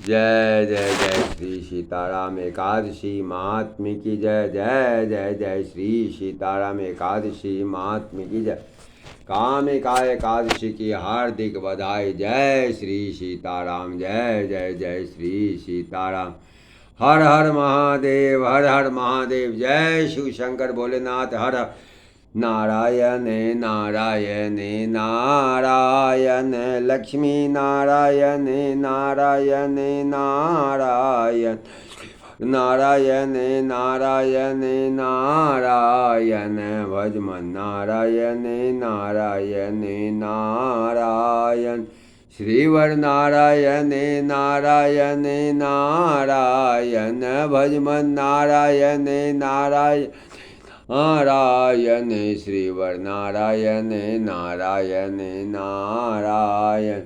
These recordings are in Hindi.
जय जय जय श्री सीताराम एकादशी महात्म्य की जय। जय जय जय श्री सीताराम एकादशी महात्म्य की जय। कामिका एकादशी की हार्दिक बधाई। जय श्री सीताराम। जय जय जय श्री सीताराम। हर हर महादेव, हर हर महादेव। जय शिव शंकर भोलेनाथ। हर हर नारायण नारायण नारायण, लक्ष्मी नारायण नारायण नारायण, नारायण नारायण नारायण, भजमन नारायण नारायण नारायण, श्रीवर नारायण नारायण नारायण, भजमन नारायण नारायण नारायण, श्रीवर नारायण नारायण नारायण,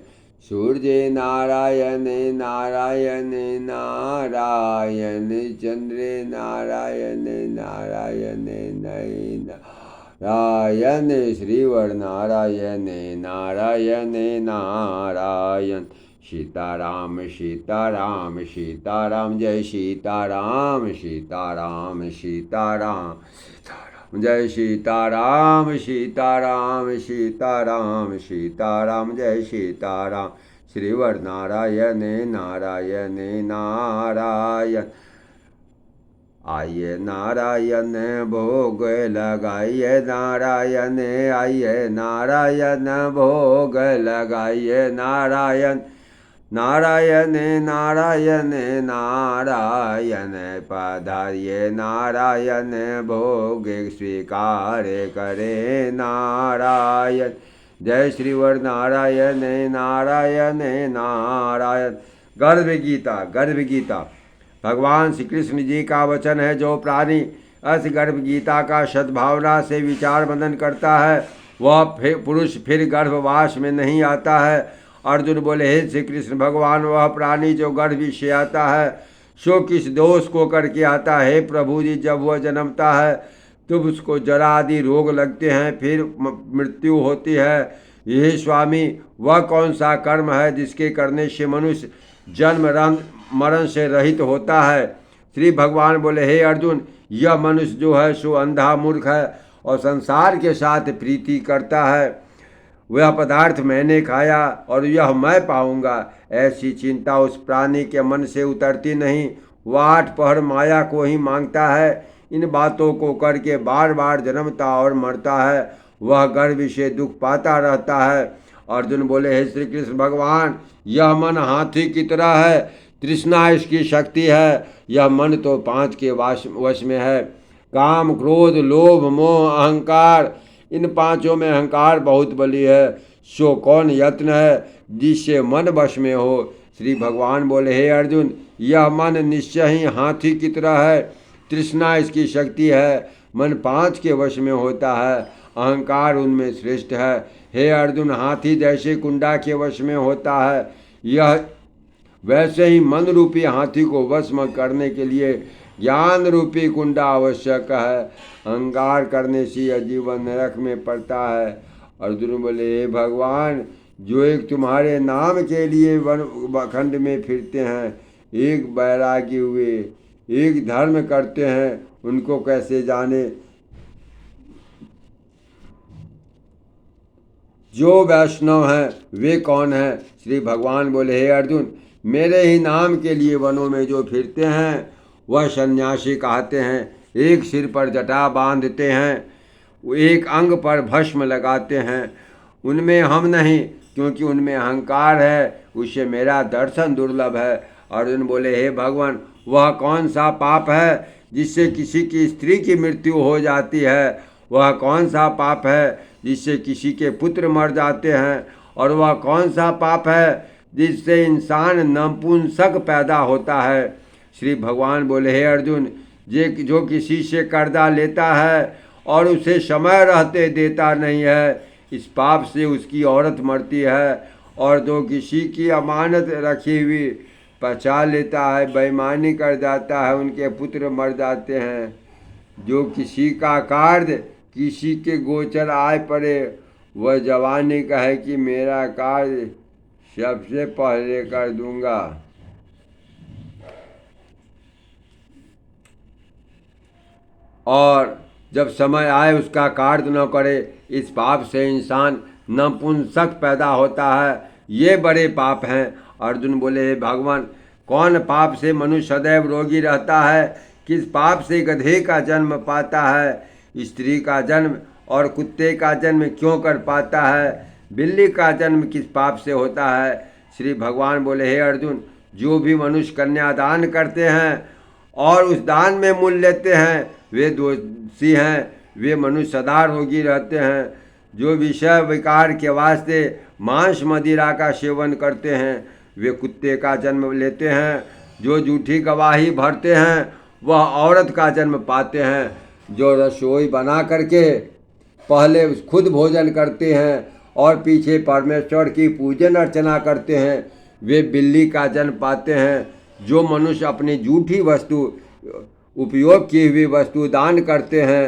सूर्य नारायण नारायण नारायण, चंद्र नारायण नारायण नारायण, श्रीवर नारायण नारायण नारायण। सीताराम सीताराम सीताराम, जय सीताराम सीताराम सीताराम सीताराम, जय सीताराम सीताराम सीताराम सीताराम, जय सीताराम। श्रीवर नारायण नारायण नारायण, आइए नारायण भोग लगाइए नारायण, आइए नारायण भोग लगाइए नारायण, नारायण नारायण नारायण, पधारिए नारायण भोग स्वीकार करे नारायण। जय श्रीवर नारायण नारायण नारायण। गर्भ गीता। गर्भ गीता भगवान श्री कृष्ण जी का वचन है। जो प्राणी इस गर्भ गीता का सद्भावना से विचार मनन करता है वह पुरुष फिर गर्भवास में नहीं आता है। अर्जुन बोले, हे श्री कृष्ण भगवान, वह प्राणी जो गर्भ से आता है सो किस दोष को करके आता है? प्रभु जी, जब वह जन्मता है तब उसको जरा आदि रोग लगते हैं, फिर मृत्यु होती है। यही स्वामी, वह कौन सा कर्म है जिसके करने से मनुष्य जन्म मरण से रहित होता है? श्री भगवान बोले, हे अर्जुन, यह मनुष्य जो है सो अंधा मूर्ख है और संसार के साथ प्रीति करता है। वह पदार्थ मैंने खाया और यह मैं पाऊंगा, ऐसी चिंता उस प्राणी के मन से उतरती नहीं। वह 8 पहर माया को ही मांगता है। इन बातों को करके बार बार जन्मता और मरता है। वह गर्भ से दुख पाता रहता है। अर्जुन बोले, हे श्री कृष्ण भगवान, यह मन हाथी की तरह है, तृष्णा इसकी शक्ति है। यह मन तो 5 के वश में है। काम, क्रोध, लोभ, मोह, अहंकार, इन 5 में अहंकार बहुत बली है। सो कौन यत्न है जिससे मन वश में हो? श्री भगवान बोले, हे अर्जुन, यह मन निश्चय ही हाथी की तरह है, तृष्णा इसकी शक्ति है। मन 5 के वश में होता है, अहंकार उनमें श्रेष्ठ है। हे अर्जुन, हाथी जैसे कुंडा के वश में होता है, यह वैसे ही मन रूपी हाथी को वश में करने के लिए ज्ञान रूपी कुंडा आवश्यक है। अहंकार करने से यह जीवन नरक में पड़ता है। अर्जुन बोले, हे भगवान, जो एक तुम्हारे नाम के लिए खंड में फिरते हैं, एक बैरागी हुए, एक धर्म करते हैं, उनको कैसे जाने? जो वैष्णव हैं वे कौन हैं? श्री भगवान बोले, हे अर्जुन, मेरे ही नाम के लिए वनों में जो फिरते हैं वह सन्यासी कहते हैं। एक सिर पर जटा बांधते हैं, एक अंग पर भस्म लगाते हैं। उनमें हम नहीं, क्योंकि उनमें अहंकार है, उससे मेरा दर्शन दुर्लभ है। अर्जुन बोले, हे भगवान, वह कौन सा पाप है जिससे किसी की स्त्री की मृत्यु हो जाती है? वह कौन सा पाप है जिससे किसी के पुत्र मर जाते हैं? और वह कौन सा पाप है जिससे इंसान नपुंसक पैदा होता है? श्री भगवान बोले, हे अर्जुन, जो किसी से कर्जा लेता है और उसे समय रहते देता नहीं है, इस पाप से उसकी औरत मरती है। और जो किसी की अमानत रखी हुई पचा लेता है, बेईमानी कर जाता है, उनके पुत्र मर जाते हैं। जो किसी का कार्य किसी के गोचर आय पड़े, वह जवानी कहे कि मेरा कार्य सबसे पहले कर दूंगा। और जब समय आए उसका कार्य न करे, इस पाप से इंसान नपुंसक पैदा होता है। ये बड़े पाप हैं। अर्जुन बोले, हे भगवान, कौन पाप से मनुष्य सदैव रोगी रहता है? किस पाप से गधे का जन्म पाता है? स्त्री का जन्म और कुत्ते का जन्म क्यों कर पाता है? बिल्ली का जन्म किस पाप से होता है? श्री भगवान बोले, हे अर्जुन, जो भी मनुष्य कन्यादान करते हैं और उस दान में मूल्य लेते हैं वे दोषी हैं। वे मनुष्य सदा रोगी रहते हैं। जो विषय विकार के वास्ते मांस मदिरा का सेवन करते हैं वे कुत्ते का जन्म लेते हैं। जो झूठी गवाही भरते हैं वह औरत का जन्म पाते हैं। जो रसोई बना करके पहले खुद भोजन करते हैं और पीछे परमेश्वर की पूजन अर्चना करते हैं वे बिल्ली का जन्म पाते हैं। जो मनुष्य अपनी झूठी वस्तु उपयोग की हुई वस्तु दान करते हैं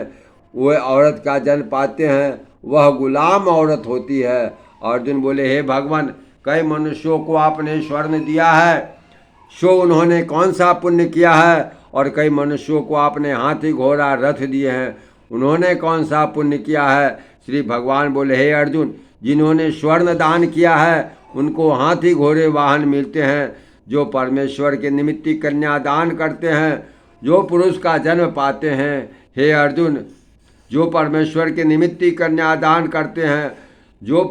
वे औरत का जन्म पाते हैं। वह गुलाम औरत होती है। अर्जुन बोले, हे भगवान, कई मनुष्यों को आपने स्वर्ण दिया है, सो उन्होंने कौन सा पुण्य किया है? और कई मनुष्यों को आपने हाथी घोड़ा रथ दिए हैं, उन्होंने कौन सा पुण्य किया है? श्री भगवान बोले, हे अर्जुन, जिन्होंने स्वर्ण दान किया है उनको हाथी घोड़े वाहन मिलते हैं। जो परमेश्वर के निमित्त कन्या दान करते हैं जो पुरुष का जन्म पाते हैं। हे अर्जुन, जो परमेश्वर के निमित्त कन्यादान करते हैं जो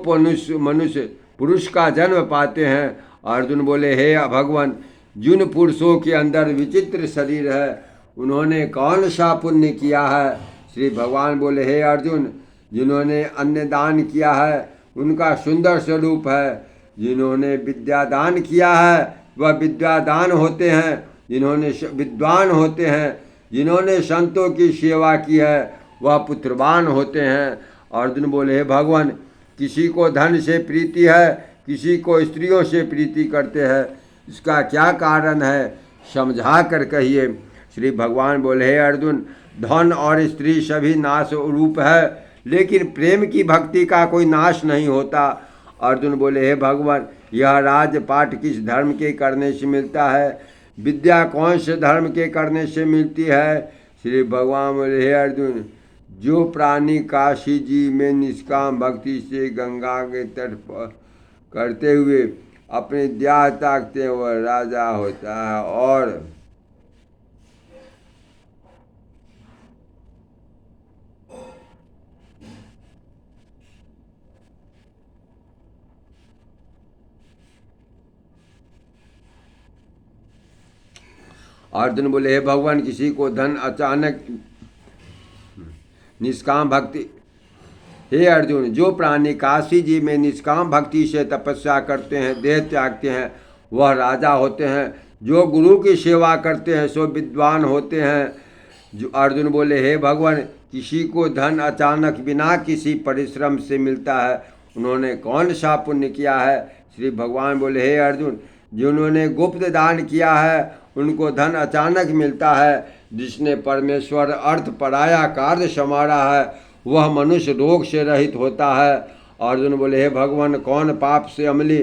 मनुष्य पुरुष का जन्म पाते हैं। अर्जुन बोले, हे भगवान, जिन पुरुषों के अंदर विचित्र शरीर है उन्होंने कौन सा पुण्य किया है? श्री भगवान बोले, हे अर्जुन, जिन्होंने अन्न दान किया है उनका सुंदर स्वरूप है। जिन्होंने विद्यादान किया है वह विद्यादान होते हैं। जिन्होंने विद्वान होते हैं, जिन्होंने संतों की सेवा की है वह पुत्रवान होते हैं। अर्जुन बोले, हे भगवान, किसी को धन से प्रीति है, किसी को स्त्रियों से प्रीति करते हैं, इसका क्या कारण है? समझा कर कहिए। श्री भगवान बोले, हे अर्जुन, धन और स्त्री सभी नाश रूप है, लेकिन प्रेम की भक्ति का कोई नाश नहीं होता। अर्जुन बोले, हे भगवान, यह राजपाट किस धर्म के करने से मिलता है? विद्या कौन से धर्म के करने से मिलती है? श्री भगवान बोले, हे अर्जुन, जो प्राणी काशी जी में निष्काम भक्ति से गंगा के तट पर करते हुए अपनी देह त्यागते हैं वह राजा होता है। और अर्जुन बोले, हे भगवान, किसी को धन अचानक निष्काम भक्ति हे अर्जुन, जो प्राणी काशी जी में निष्काम भक्ति से तपस्या करते हैं, देह त्यागते हैं, वह राजा होते हैं। जो गुरु की सेवा करते हैं सो विद्वान होते हैं। जो अर्जुन बोले, हे भगवान, किसी को धन अचानक बिना किसी परिश्रम से मिलता है, उन्होंने कौन सा पुण्य किया है? श्री भगवान बोले, हे अर्जुन, जिन्होंने गुप्त दान किया है उनको धन अचानक मिलता है। जिसने परमेश्वर अर्थ पराया कार्य संवारा है वह मनुष्य रोग से रहित होता है। अर्जुन बोले, हे भगवान, कौन पाप से अमली,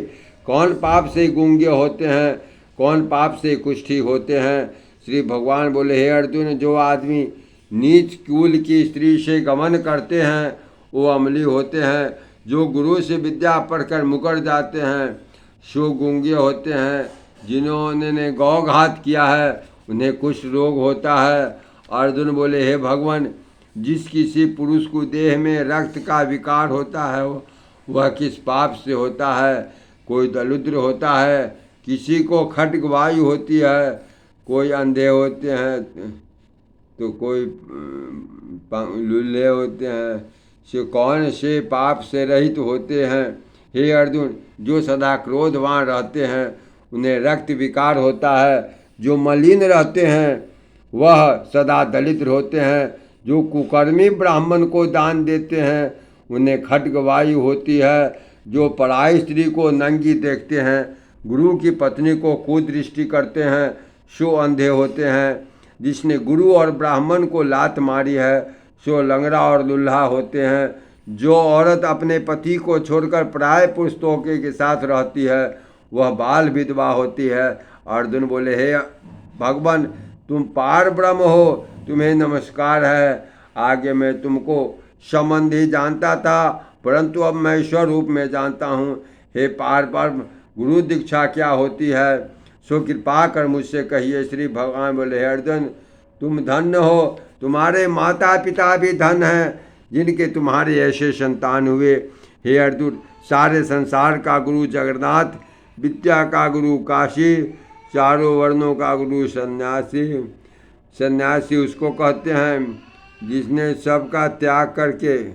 कौन पाप से गूंगे होते हैं, कौन पाप से कुष्ठी होते हैं? श्री भगवान बोले, हे अर्जुन, जो आदमी नीच कुल की स्त्री से गमन करते हैं वो अमली होते हैं। जो गुरु से विद्या पढ़कर मुकर जाते हैं सो गूंगे होते हैं। जिन्होंने गौघात किया है उन्हें कुष्ठ रोग होता है। अर्जुन बोले, हे भगवान, जिस किसी पुरुष को देह में रक्त का विकार होता है वह किस पाप से होता है? कोई दरिद्र होता है, किसी को खड्ग वायु होती है, कोई अंधे होते हैं तो कोई लूल्हे होते हैं। से कौन से पाप से रहित होते हैं? हे अर्जुन, जो सदा क्रोधवान रहते हैं उन्हें रक्त विकार होता है। जो मलिन रहते हैं वह सदा दलित होते हैं। जो कुकर्मी ब्राह्मण को दान देते हैं उन्हें खड्ग वायु होती है। जो पराई स्त्री को नंगी देखते हैं, गुरु की पत्नी को कुदृष्टि करते हैं, सो अंधे होते हैं। जिसने गुरु और ब्राह्मण को लात मारी है सो लंगड़ा और लुल्हा होते हैं। जो औरत अपने पति को छोड़कर पराये पुरुष तोके के साथ रहती है वह बाल विधवा होती है। अर्जुन बोले, हे भगवान, तुम पार ब्रह्म हो, तुम्हें नमस्कार है। आगे मैं तुमको संबंधी जानता था, परंतु अब मैं ईश्वर रूप में जानता हूँ। हे पार ब्रह्म, गुरु दीक्षा क्या होती है, सो कृपा कर मुझसे कहिए। श्री भगवान बोले, हे अर्जुन, तुम धन्य हो, तुम्हारे माता पिता भी धन हैं, जिनके तुम्हारे ऐसे संतान हुए। हे अर्जुन, सारे संसार का गुरु जगन्नाथ, विद्या का गुरु काशी, चारों वर्णों का गुरु सन्यासी। सन्यासी उसको कहते हैं जिसने सबका त्याग करके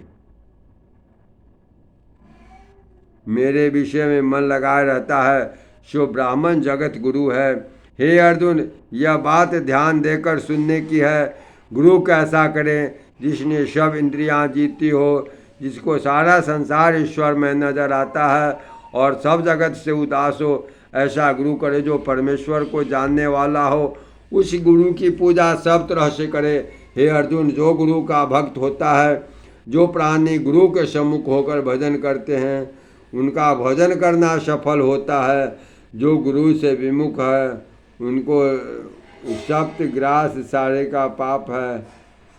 मेरे विषय में मन लगाए रहता है, सो ब्राह्मण जगत गुरु है। हे अर्जुन, यह बात ध्यान देकर सुनने की है। गुरु कैसा करें, जिसने सब इंद्रियां जीती हो, जिसको सारा संसार ईश्वर में नजर आता है और सब जगत से उदास हो, ऐसा गुरु करे जो परमेश्वर को जानने वाला हो। उस गुरु की पूजा सब तरह से करे। हे अर्जुन, जो गुरु का भक्त होता है, जो प्राणी गुरु के सम्मुख होकर भजन करते हैं, उनका भजन करना सफल होता है। जो गुरु से विमुख है, उनको सप्त ग्रास सारे का पाप है।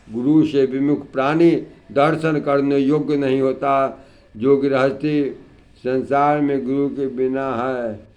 गुरु से विमुख प्राणी दर्शन करने योग्य नहीं होता। जो गृहस्थी संसार में गुरु के बिना है,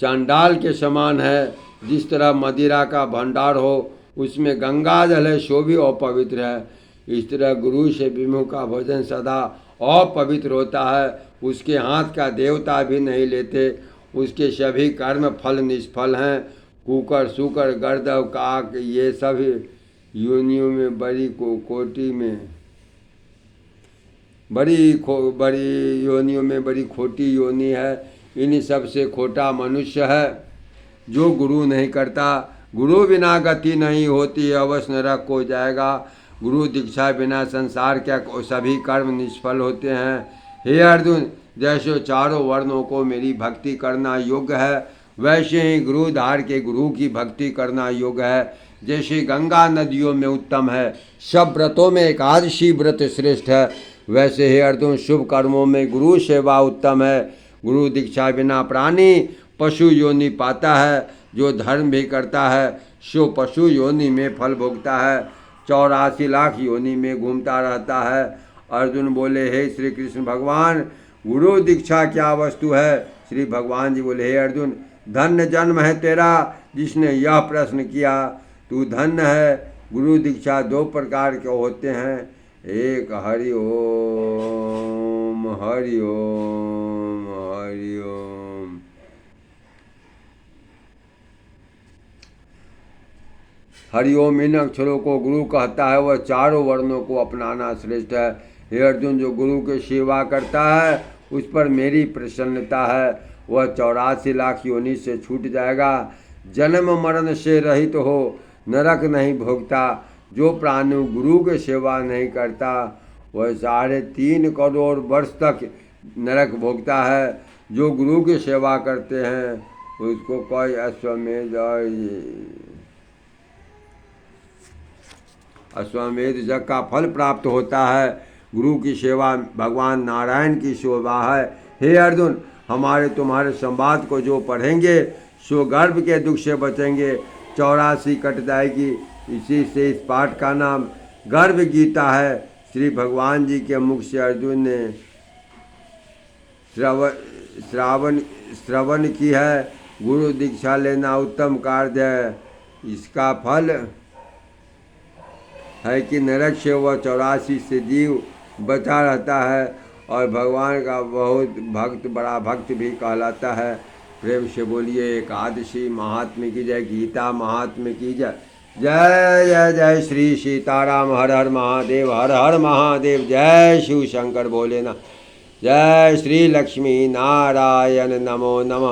चांडाल के समान है। जिस तरह मदिरा का भंडार हो, उसमें गंगा जल है, सो भी अपवित्र है। इस तरह गुरु से विमुख का भजन सदा अपवित्र होता है। उसके हाथ का देवता भी नहीं लेते। उसके सभी कर्म फल निष्फल हैं। कुकर, शुकर, गर्दव, काक, ये सभी योनियों में बड़ी कोटि में बड़ी योनियों में बड़ी खोटी योनि है। इन सबसे खोटा मनुष्य है जो गुरु नहीं करता। गुरु बिना गति नहीं होती, अवश्य नरक को जाएगा। गुरु दीक्षा बिना संसार क्या सभी कर्म निष्फल होते हैं। हे अर्जुन, जैसे चारों वर्णों को मेरी भक्ति करना योग्य है, वैसे ही गुरुधार के गुरु की भक्ति करना योग्य है। जैसे गंगा नदियों में उत्तम है, सब व्रतों में एकादशी व्रत श्रेष्ठ है, वैसे हे अर्जुन शुभ कर्मों में गुरु सेवा उत्तम है। गुरु दीक्षा बिना प्राणी पशु योनि पाता है। जो धर्म भी करता है, सो पशु योनि में फल भोगता है, 84 लाख योनि में घूमता रहता है। अर्जुन बोले, हे श्री कृष्ण भगवान, गुरु दीक्षा क्या वस्तु है। श्री भगवान जी बोले, हे अर्जुन, धन्य जन्म है तेरा जिसने यह प्रश्न किया। तू धन्य है। गुरु दीक्षा दो प्रकार के होते हैं, एक हरि ओम हरि ओम हरि ओम। हरिओम इन अक्षरों को गुरु कहता है, वह चारों वर्णों को अपनाना श्रेष्ठ है। हे अर्जुन, जो गुरु की सेवा करता है उस पर मेरी प्रसन्नता है। वह 84 लाख योनि से छूट जाएगा, जन्म मरण से रहित हो, नरक नहीं भोगता। जो प्राणी गुरु की सेवा नहीं करता, वह 3.5 करोड़ वर्ष तक नरक भोगता है। जो गुरु की सेवा करते हैं उसको कोई अश्वमेध यज्ञ का फल प्राप्त होता है। गुरु की सेवा भगवान नारायण की शोभा है। हे अर्जुन, हमारे तुम्हारे संवाद को जो पढ़ेंगे सो गर्भ के दुख से बचेंगे, 84 कट जाएगी। इसी से इस पाठ का नाम गर्भ गीता है। श्री भगवान जी के मुख से अर्जुन ने श्रवण की है। गुरु दीक्षा लेना उत्तम कार्य है। इसका फल है कि नरक से वह 84 से जीव बचा रहता है और भगवान का बहुत भक्त, बड़ा भक्त भी कहलाता है। प्रेम से बोलिए एकादशी महात्म्य की जय, गीता महात्म्य की जय। जय जय जय श्री सीताराम, हर हर महादेव, हर हर महादेव। जय शिव शंकर भोलेनाथ, जय श्री लक्ष्मी नारायण, नमो नमः।